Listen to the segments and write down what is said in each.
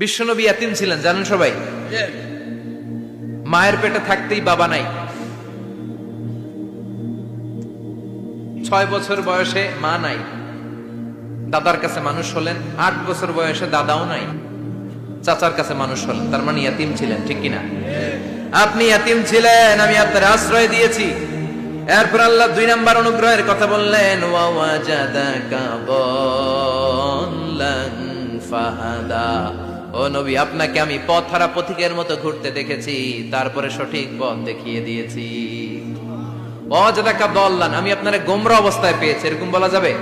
বিশ্বনবী ইয়াতিম ছিলেন জানেন সবাই। মায়ের পেটে থাকতেই বাবা নাই। 6 বছর বয়সে মা নাই, দাদার কাছে মানুষ হলেন। 8 বছর বয়সে দাদাও নাই, চাচার কাছে মানুষ হলেন। তার মানে ইয়াতিম ছিলেন, ঠিক কিনা? আপনি ইয়াতিম ছিলেন, আমি আপনার আশ্রয় দিয়েছি। এরপর আল্লাহ 2 নম্বর অনুগ্রহের কথা বললেন, ওয়া ওয়াজাদাকা দাল্লান ফাহাদা। ও নবী, আপনাকে আমি পথহারা পথিকের মতো ঘুরতে দেখেছি, তারপরে সঠিক পথ দেখিয়ে দিয়েছি। ওয়াজাদাকা দাল্লান, আমি আপনারে গোমরা অবস্থায় পেয়েছি, এরকম বলা যাবে?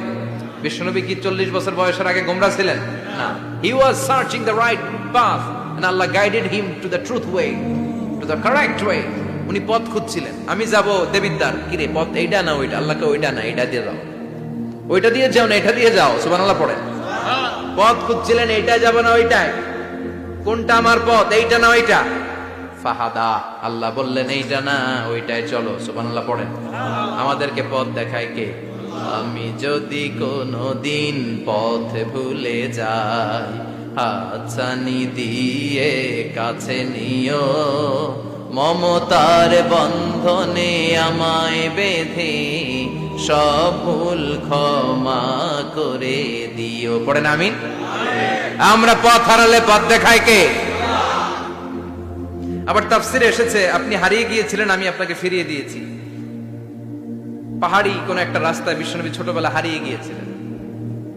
বিশ্বনবী কি 40 বছর বয়সের আগে গোমরা ছিলেন? না, he was searching the right path and Allah guided him to the truth way, to the correct way. উনি পথ খুঁজছিলেন। আমি যাব দেবিদ্দার, কি রে পথ এইটা না ওইটা? আল্লাহকে ওইটা না এটা দিয়ে যাও, ওইটা দিয়ে যাও না এটা দিয়ে যাও। সুবহানাল্লাহ পড়েন। পথ খুঁজছিলেন, এইটা যাব না ওইটাই, কোনটা আমার পথ, এইটা না ওইটা? ফাহাদা, আল্লাহ বললেন এইটা না ওইটাই চলো। সুবহানাল্লাহ পড়েন। আমাদেরকে পথ দেখায় কে? আমি যদি কোনদিন পথ ভুলে যাই, হাতছানি দিয়ে কাছে নিও, মমতার বন্ধনে আমায় বেঁধে সব ভুল ক্ষমা করে দিও। পড়েন আমিন। আমরা পথ হারালে পথ দেখায় কে? আবার তাফসিরে এসেছে, আপনি হারিয়ে গিয়েছিলেন, আমি আপনাকে ফিরিয়ে দিয়েছি। পাহাড়ি কোন একটা রাস্তায় বিশ্বনবী ছোটবেলা হারিয়ে গিয়েছিলেন,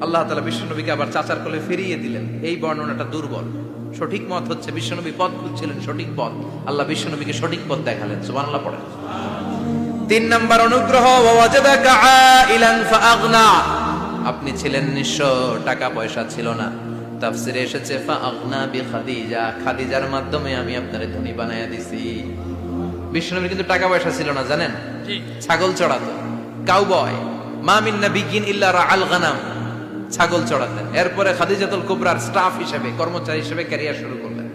আল্লাহ তাআলা বিশ্বনবীকে আবার চাচার কোলে ফিরিয়ে দিলেন। এই বর্ণনাটা দুর্বল। সঠিক মত হচ্ছে বিশ্বনবী পথ খুঁজছিলেন, সঠিক পথ। আল্লাহ বিশ্বনবীকে সঠিক পথ দেখালেন। সুবহানাল্লাহ পড়েন। 3 নম্বর অনুগ্রহ, ওয়াজাদাকা আইলান ফাআগনা, আপনি ছিলেন নিঃস্ব, টাকা পয়সা ছিল না। তাফসিরে এসেছে ফাআগনা বিখাদিজা, খাদিজার মাধ্যমে আমি আপনারে ধনী বানায়া দিছি। বিশ্বনবীর কিন্তু টাকা পয়সা ছিল না, জানেন? ছাগল চড়াতো, কাউবয়। মা মিন নাবিয়্যিন ইল্লা রাআল গানাম, ছাগল চড়াতেন। এরপরে খাদিজাতুল কুবরার স্টাফ হিসেবে, কর্মচারী হিসেবে ক্যারিয়ার শুরু করলেন।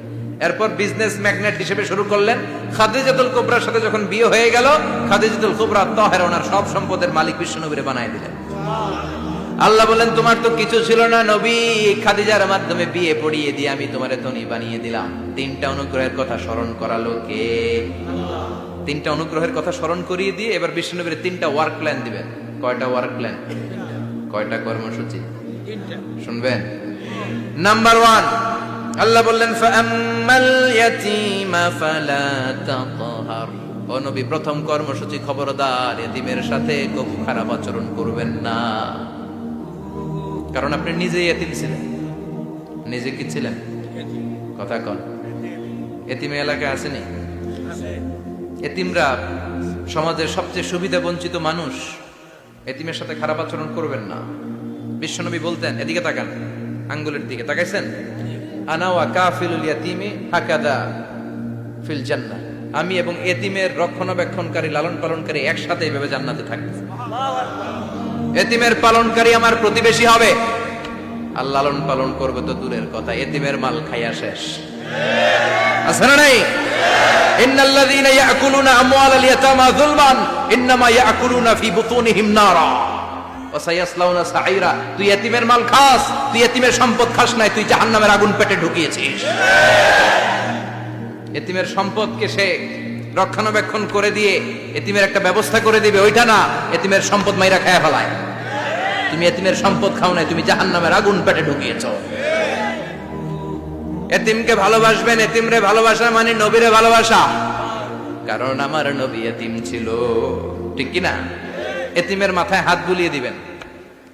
এরপর বিজনেস ম্যাগনেট হিসেবে শুরু করলেন। খাদিজাতুল কুবরার সাথে যখন বিয়ে হয়ে গেল, খাদিজাতুল কুবরা তাহেরা, ওনার সব সম্পদের মালিক বিশ্বনবীরে বানায় দিলেন। আল্লাহ বলেন, তোমার তো কিছু ছিল না নবী, খাদিজার মাধ্যমে বিয়ে পড়িয়ে দিয়ে আমি তোমারে ধনী বানিয়ে দিলাম। 3টা অনুগ্রহের কথা স্মরণ করালো কে? 3টা অনুগ্রহের কথা স্মরণ করিয়ে দিয়ে এবার বিশ্বনবীর 3টা ওয়ার্ক প্ল্যান দিবেন। কয়টা ওয়ার্ক প্ল্যান? কয়টা কর্মসূচি? 3টা। শুনবেন। নাম্বার 1, আল্লাহ বললেন, ফাআম্মাল ইয়াতীমা ফালা তাকহার। ও নবী, প্রথম কর্মসূচি, খবরদার এতিমের সাথে কখনো খারাপ আচরণ করবেন না। কারণ আপনি নিজেই এতিম ছিলেন। নিজে কি ছিলেন? কথা কন। এতিমে এলাকায় আসেনি? এতিমরা সমাজের সবচেয়ে সুবিধা বঞ্চিত মানুষ। এতিমের সাথে খারাপ আচরণ করবেন না। বিশ্বনবী বলতেন, এদিকে তাকান, আঙ্গুলের দিকে তাকাইছেন? আনা ওয়া কাফিলুল ইয়াতীমি হাকাদা ফিল জান্নাহ, আমি এবং এতিমের রক্ষণাবেক্ষণকারী, লালন পালনকারী একসাথে এইভাবে জান্নাতে থাকবে। এতিমের পালনকারী আমার প্রতিবেশী হবে, আর লালন পালন করবে তো দূরের কথা, এতিমের মাল খাইয়া শেষ। আছে না নাই? ইন্নাল্লাযীনা ইয়াকুলুনা আমওয়ালাল ইয়াতামা যুলমান ইন্নামা ইয়াকুলুনা ফি বুতুনিহিম নারা ওয়া সায়াসলাউনা সাঈরা। তুই এতিমের মাল খাস, তুই এতিমের সম্পদ খাস নাই, তুই জাহান্নামের আগুন পেটে ঢুকিয়েছিস। এতিমের সম্পদকে সে রক্ষণাবেক্ষণ করে দিয়ে এতিমের একটা ব্যবস্থা করে দিবে, ওইটা না, এতিমের সম্পদ মাইরা খায়া ফেলায়। তুমি এতিমের সম্পদ খাও নাই, তুমি জাহান্নামের আগুন পেটে ঢুকিয়েছ। এতিমকে ভালোবাসবেন। এতিমরে ভালোবাসা মানে নবীরে ভালোবাসা, কারণ আমার নবী এতিম ছিল, ঠিক কি না? এতিমের মাথায় হাত বুলিয়ে দিবেন।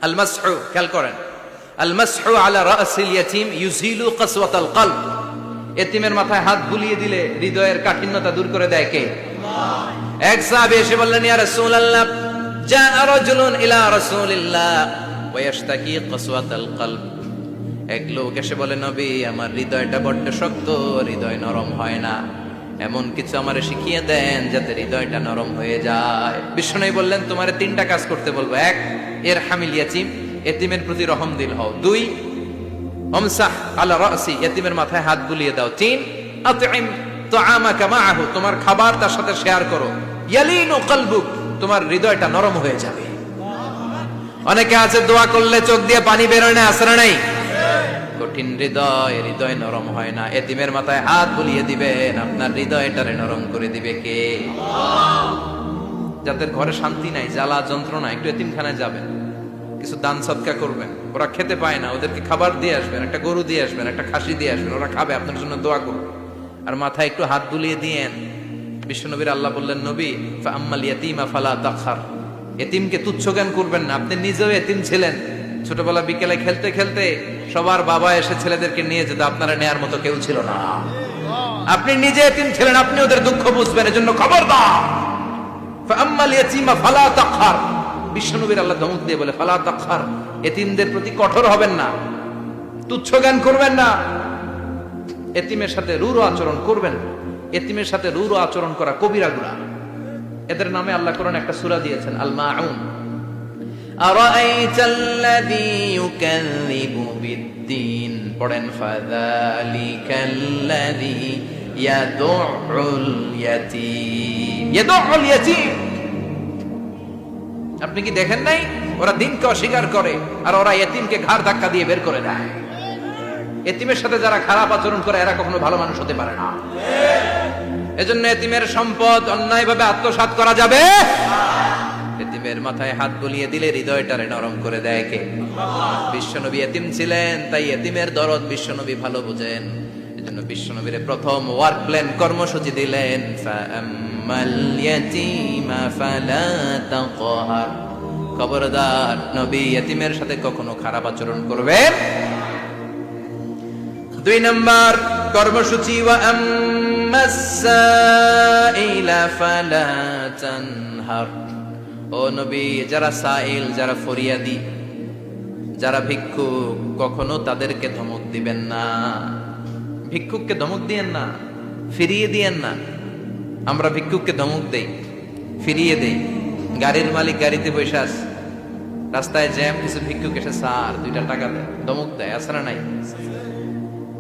আল মাসহু, খেয়াল করেন, আল মাসহু আলা রাসিল ইয়াতীম ইউজিলু কাসওয়াতাল কলব। এতিমের মাথায় হাত বুলিয়ে দিলে হৃদয়ের কাঠিন্যতা দূর করে দেয় কে? আল্লাহ। এক সাহাবী এসে বললেন, ইয়া রাসূলুল্লাহ, জাআ রাজুলুন ইলা রাসূলিল্লাহ ওয়া ইয়াশতাকি কাসওয়াতাল কলব। এক লোক এসে বলে, নবী, আমার হৃদয়টা বড্ড শক্ত, হৃদয় নরম হয় না, এমন কিছু আমারে শিখিয়ে দেন যাতে হৃদয়টা নরম হয়ে যায়। বিশ্বনবী বললেন, তোমারে 3টা কাজ করতে বলবো। 1, ইরহামিল ইয়াতীম, এতিমের প্রতি রহমদিল হও। 2, আমসাহ আলা রাসি, এতিমের মাথায় হাত বুলিয়ে দাও। 3, আতইম তাআমাকা মাআহু, তোমার খাবার তার সাথে শেয়ার করো। ইয়ালিনু কলবুক, তোমার হৃদয়টা নরম হয়ে যাবে। অনেকে আছে দোয়া করলে চোখ দিয়ে পানি বের হয় না, আসে না নাই? কঠিন হৃদয়, হৃদয় নরম হয় না। এতিমের মাথায় হাত বুলিয়ে দিবেন, আপনার হৃদয়টারে নরম করে দিবে কে? যাদের ঘরে শান্তি নাই, জ্বালা যন্ত্রণা, একটু এতিমখানায় যাবেন, কিছু দান সদকা করবেন। ওরা খেতে পায় না, ওদেরকে খাবার দিয়ে আসবেন, একটা গরু দিয়ে আসবেন, একটা খাসি দিয়ে আসবেন, ওরা খাবে, আপনার জন্য দোয়া করবে। আর মাথায় একটু হাত বুলিয়ে দিয়েন। বিশ্বনবীর আল্লাহ বললেন, নবী ফাআম্মাল ইয়াতীমা ফালা তাখহার, এতিমকে তুচ্ছ জ্ঞান করবেন না। আপনি নিজেও এতিম ছিলেন, ছোটবেলা বিকেলে খেলতে খেলতে সবার বাবা এসে ছেলেদেরকে নিয়ে যেত, আপনারা নেয়ার মতো কেউ ছিল না। আপনি নিজে এতিম ছিলেন, আপনি ওদের দুঃখ বুঝবেন, এজন্য খবরদার ফাআম্মাল ইয়াতীমা ফালা তাখহার। বিশ্বনবীর আল্লাহ ধমক দিয়ে বলে ফালা তাখহার, এতিমদের প্রতি কঠোর হবেন না, তুচ্ছ জ্ঞান করবেন না, এতিমের সাথে রূঢ় আচরণ করবেন। এতিমের সাথে রূঢ় আচরণ করা কবিরা গুনাহ। এদের নামে আল্লাহ কোরআনে একটা সূরা দিয়েছেন, আল মাউন। আরাআইতাল্লাযী ইউকাযযিবু বিদ্দীন, পড়েন ফাযালিকাল্লাযী ইয়াদুউল ইয়াতীম। ইয়াদুউল ইয়াতীম, আপনি কি দেখেন নাই? ওরা দিনকে অস্বীকার করে আর ওরা এতিমকে ঘাড় ধাক্কা দিয়ে বের করে দেয়। এতিমের সাথে যারা খারাপ আচরণ করে এরা কখনো ভালো মানুষ হতে পারে না। এজন্য এতিমের সম্পদ অন্যায়ভাবে আত্মসাৎ করা যাবে। এতিমের মাথায় হাত বুলিয়ে দিলে হৃদয়টারে নরম করে দেয় কে? বিশ্বনবী এতিম ছিলেন, তাই এতিমের দরদ বিশ্বনবী ভালো বুঝেন। এজন্য বিশ্বনবীর প্রথম ওয়ার্ক প্ল্যান কর্মসূচি দিলেন, ফাআম্মাল ইয়াতীমা ফালা তাকহার। খবরদার, নবী এতিমের সাথে কখনো খারাপ আচরণ করবেন। 2 নম্বর কর্মসূচি, ওয়া আম্মাস সাইলা ফালা তানহার। ও নবী, যারা সাইল, যারা ফরিয়াদি, যারা ভিক্ষুক, কখনো তাদেরকে ধমক দিবেন না। ভিক্ষুককে ধমক দিয়েন না, ফিরিয়ে দিয়েন না। আমরা ভিক্ষুককে ধমক দেই, ফিরিয়ে দেই। গাড়ির মালিক গাড়িতে বসে আছে, রাস্তায় জ্যাম, কিছু ভিক্ষুক এসে স্যার 2টা টাকা দেয়, ধমক দেয়, আছে না নাই?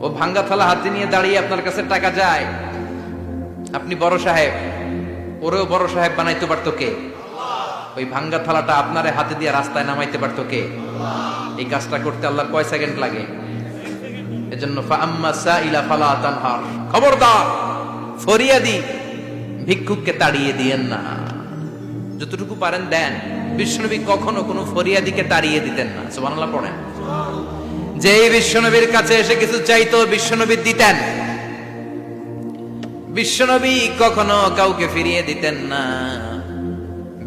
ও ভাঙ্গা থালা হাতে নিয়ে দাঁড়িয়ে আপনার কাছে টাকা যায়। আপনি বড় সাহেব, ওরেও বড় সাহেব বানাইতে পারতো কে? ওই ভাঙ্গা থালাটা আপনারে হাতে দিয়ে রাস্তায় নামাইতে পারতো কে? এই কাজটা করতে আল্লাহর কয় সেকেন্ড লাগে? এজন্য ফাআম্মা সাইলা ফালা তানহার, খবরদার, ফরিয়াদি ভিক্ষুককে তাড়িয়ে দিয়েন না। যতটুকু পারেন দেন। বিশ্বনবী কখনো কোনো ফরিয়াদিকে তাড়িয়ে দিতেন না। সুবহানাল্লাহ পড়েন। যেই বিশ্বনবীর কাছে এসে কিছু চাইতো, বিশ্বনবী দিতেন। বিশ্বনবী কখনো কাউকে ফিরিয়ে দিতেন না।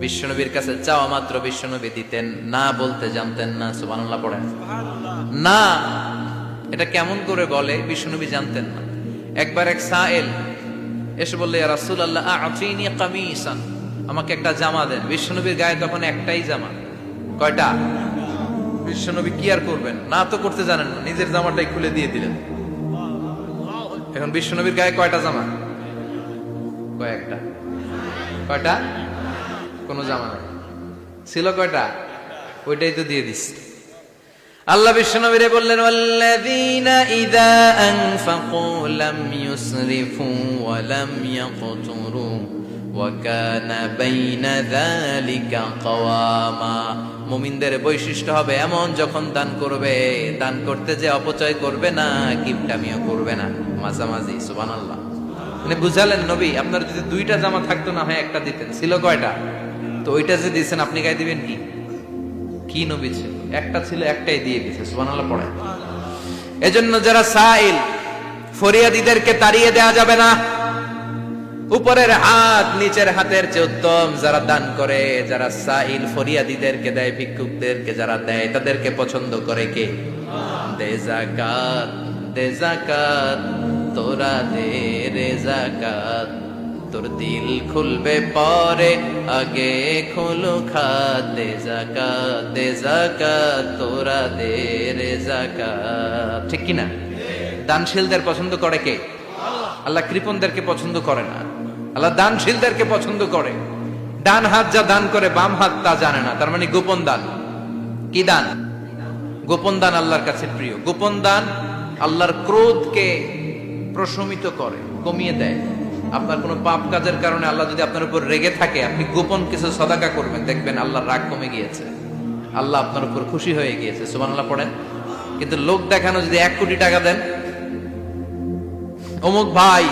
বিশ্বনবীর কাছে চাওয়া মাত্র বিশ্বনবী দিতেন, না বলতে জানতেন না। সুবহানাল্লাহ পড়েন। না, এটা কেমন করে বলে বিশ্বনবী জানতেন না। একবার এক সাইল এসে বললে, ইয়া রাসূলুল্লাহ আ'তিনি কামিসান, আমাকে একটা জামা দেন। বিশ্বনবীর গায়ে তখন একটাই জামা। কয়টা? বিশ্বনবী কি আর করবেন, না তো করতে জানেন না, নিজের জামাটাই খুলে দিয়ে দিলেন। এখন বিশ্বনবীর গায়ে কয়টা জামা? কয়েকটা। কয়টা? কোনো জামা নেই। ছিল কয়টা? ওইটাই তো দিয়ে দিস। আল্লাহ বিশ্বনবীরে বললেন, ওয়াল্লাযীনা ইযা আনফাকু লাম ইউসরিফু ওয়া লাম ইয়াকতুরু ওয়া কানা বাইনা যালিকা কাওয়ামা। মুমিনদের বৈশিষ্ট্য হবে এমন, যখন দান করবে, দান করতে যে অপচয় করবে না, কিপটামিও করবে না, মাঝামাঝি। সুবহানাল্লাহ। মানে বুঝালেন নবী, আপনার যদি 2টা জামা থাকতো না হয় একটা দিতেন। ছিল কয়টা? তো ওইটা যে দিয়েছেন আপনি গায়ে দিবেন কি? কি নবী ছিল? একটা ছিল, একটাই দিয়ে দিয়েছে। সুবহানাল্লাহ পড়ে। এজন্য যারা সাইল, ফরিয়াদিদেরকে তাড়িয়ে দেওয়া যাবে না। উপরের হাত নিচের হাতের চেয়ে উত্তম। যারা দান করে, যারা সাইল ফরিয়াদিদেরকে দেয়, ভিক্ষুকদেরকে যারা দেয়, তাদেরকে পছন্দ করে কে? দে যাকাত, দে যাকাত, তোরা দে রে যাকাত, তোর দিল খুলবে পরে, আগে খুলো খাত। দে যাকাত, দে যাকাত, তোরা দে রে যাকাত। ঠিক কিনা? দানশীলদের পছন্দ করে কে? আল্লাহ কৃপণদেরকে পছন্দ করে না। আল্লাহ দানশীলদেরকে পছন্দ করে। ডান হাত যা দান করে, বাম হাত তা জানে না, তার মানে গোপন দান। কি দান? গোপন দান আল্লাহর কাছে প্রিয়। গোপন দান আল্লাহর ক্রোধকে প্রশমিত করে, কমিয়ে দেয়। আপনার কোনো পাপ কাজের কারণে আল্লাহ যদি আপনার উপর রেগে থাকে, আপনি গোপন কিছু সদাকা করবেন, দেখবেন আল্লাহর রাগ কমে গিয়েছে, আল্লাহ আপনার উপর খুশি হয়ে গিয়েছে। সুবহানাল্লাহ পড়েন। কিন্তু লোক দেখানো যদি 1 কোটি টাকা দেন, অমুক ভাই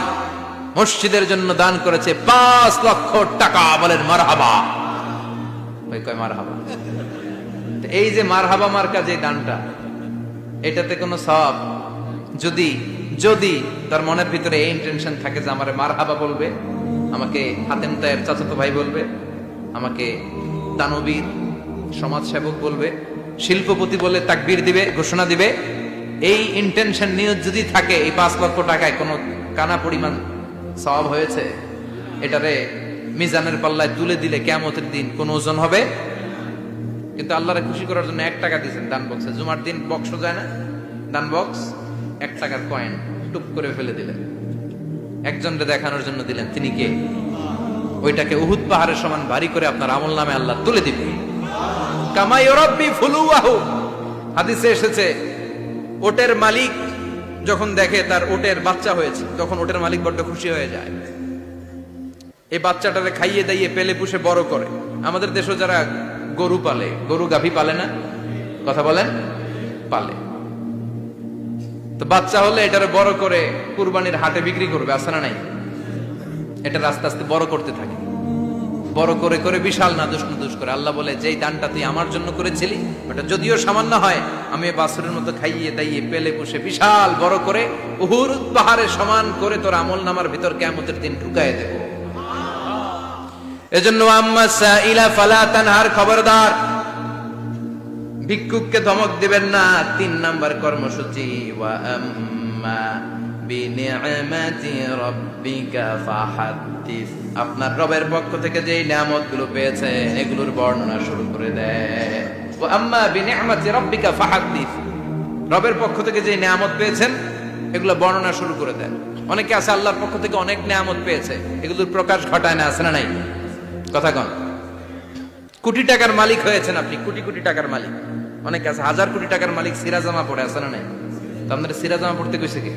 মসজিদের জন্য দান করেছে 5 লক্ষ টাকা, বলেন মারহাবা। ওই কয় মারহাবা। এই যে মারহাবা মার্কা যে দানটা, এটাতে কোনো সওয়াব যদি যদি তার মনের ভিতরে এই ইন্টেনশন থাকে যে আমারে মারহাবা বলবে, আমাকে হাতেম তায়ের চাচাতো ভাই বলবে, আমাকে দানবীর সমাজসেবক বলবে, শিল্পপতি বলে তাকবীর দিবে, ঘোষণা দিবে, এই ইন্টেনশন নিয়ে যদি থাকে, এই 5 লক্ষ টাকায় কোনো কানা পরিমাণ সওয়াব হয়েছে, এটারে মিজানের পাল্লায় তুলে দিলে কিয়ামতের দিন কোন ওজন হবে? কিন্তু আল্লাহরে খুশি করার জন্য 1 টাকা দিয়েছেন দান বক্সে। জুমার দিন বক্স যায় না, দান বক্স, 1 টাকার কয়েন টুপ করে ফেলে দিলেন, একজনকে দেখানোর জন্য দিলেন। তিনি কে? ওইটাকে উহুদ পাহাড়ের সমান ভারী করে আপনার আমল নামে আল্লাহ তুলে দিবে। কামা ইউরাব্বি ফুলুয়াহু, হাদিসে এসেছে, ওটের মালিক যখন দেখে তার ওটের বাচ্চা হয়েছে, তখন ওটের মালিক বড্ড খুশি হয়ে যায়। এই বাচ্চাটারে খাইয়ে দাইয়ে পেলে পুষে বড় করে। আমাদের দেশে যারা গরু পালে, গরু গাভী পালে না, কথা বলেন, পালে, তো বাচ্চা হলে এটারে বড় করে কুরবানির হাটে বিক্রি করবে, আছে না নাই? এটা আস্তে আস্তে বড় করতে থাকে, বড় করে করে বিশাল নাদুস নুদুস করে। আল্লাহ বলে, যেই দানটা তুই আমার জন্য করেছিলি, ওটা যদিও সামান্য হয়, আমি বাছুরের মতো খাইয়ে দাইয়ে পেলে পুষে বিশাল বড় করে উহুদ পাহাড়ের সমান করে তোর আমল নামার ভিতর কিয়ামতের দিন ঢুকায় দেব। এজন্য আম্মা সাইলা ফালা তানহার, খবরদার ভিক্ষুককে ধমক দিবেন না। 3 নাম্বার কর্মসূচি, ওয়া আম্মা বিনিআমাতি রাব্বিকা ফাহাদ্দিস, আপনার রবের পক্ষ থেকে যেই নিয়ামতগুলো পেয়েছেন এগুলোর বর্ণনা শুরু করে দেন। ওয়া আম্মা বিনিআমাতি রাব্বিকা ফাহাদ্দিস, রবের পক্ষ থেকে যেই নিয়ামত পেয়েছেন এগুলো বর্ণনা শুরু করে দেন। অনেকে আছে আল্লাহর পক্ষ থেকে অনেক নিয়ামত পেয়েছে, এগুলোর প্রকাশ ঘটায় না, আছে না নাই? কথা কন। কোটি টাকার মালিক হয়েছেন আপনি, কোটি কোটি টাকার মালিক। অনেকে আছে 1000 কোটি টাকার মালিক, সিরা জামা পড়ে, আছে না নাই? তো আপনাদের সিরা জামা পড়তে কইছে কি?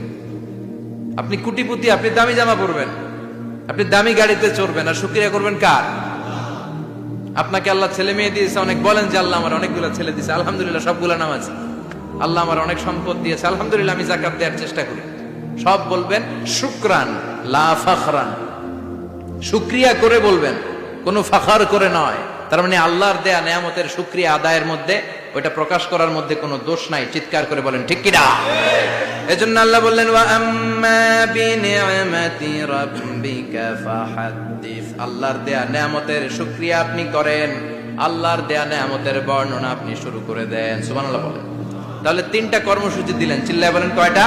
আপনি কোটিপতি, আপনি দামি জামা পরবেন, আপনি দামি গাড়িতে চড়বেন, আর শুকরিয়া করবেন কার? আপনাকে আল্লাহ ছেলে মেয়ে দিয়েছে, অনেক বলেন যে আল্লাহ আমার অনেকগুলো ছেলে দিয়েছে, আলহামদুলিল্লাহ সবগুলা নামাজ। আল্লাহ আমার অনেক সম্পদ দিয়েছে, আলহামদুলিল্লাহ আমি যাকাত দেওয়ার চেষ্টা করি। সব বলবেন শুকরান লা ফাখরান, শুকরিয়া করে বলবেন, কোনো ফাখার করে নয়। তার মানে আল্লাহর দেয়া নিয়ামতের শুকরিয়া আদায়ের মধ্যে, ওইটা প্রকাশ করার মধ্যে কোনো দোষ নাই। চিৎকার করে বলেন ঠিক কিনা? এজন্য আল্লাহ বললেন, ওয়া আম্মা বিনিআমাতি রাব্বিকা ফাহাদ্দিস, আল্লাহর দেয়া নিয়ামতের শুকরিয়া আপনি করেন, আল্লাহর দেয়া নিয়ামতের বর্ণনা আপনি শুরু করে দেন। সুবহানাল্লাহ বলেন। তাহলে 3টা কর্মসূচি দিলেন, চিল্লায় বলেন কয়টা?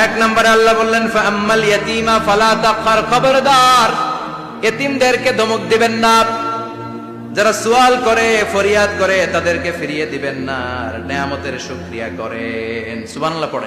1 নম্বরে আল্লাহ বললেন, ফা আম্মাল ইয়াতীমা ফালা তাকহার, খবরদার এতিমদেরকে ধমক দিবেন না, যারা সুয়াল করে ফরিয়াদ করে তাদেরকে ফিরিয়ে দিবেন না, আর নিয়ামতের শুকরিয়া করেন। সুবহানাল্লাহ পড়েন।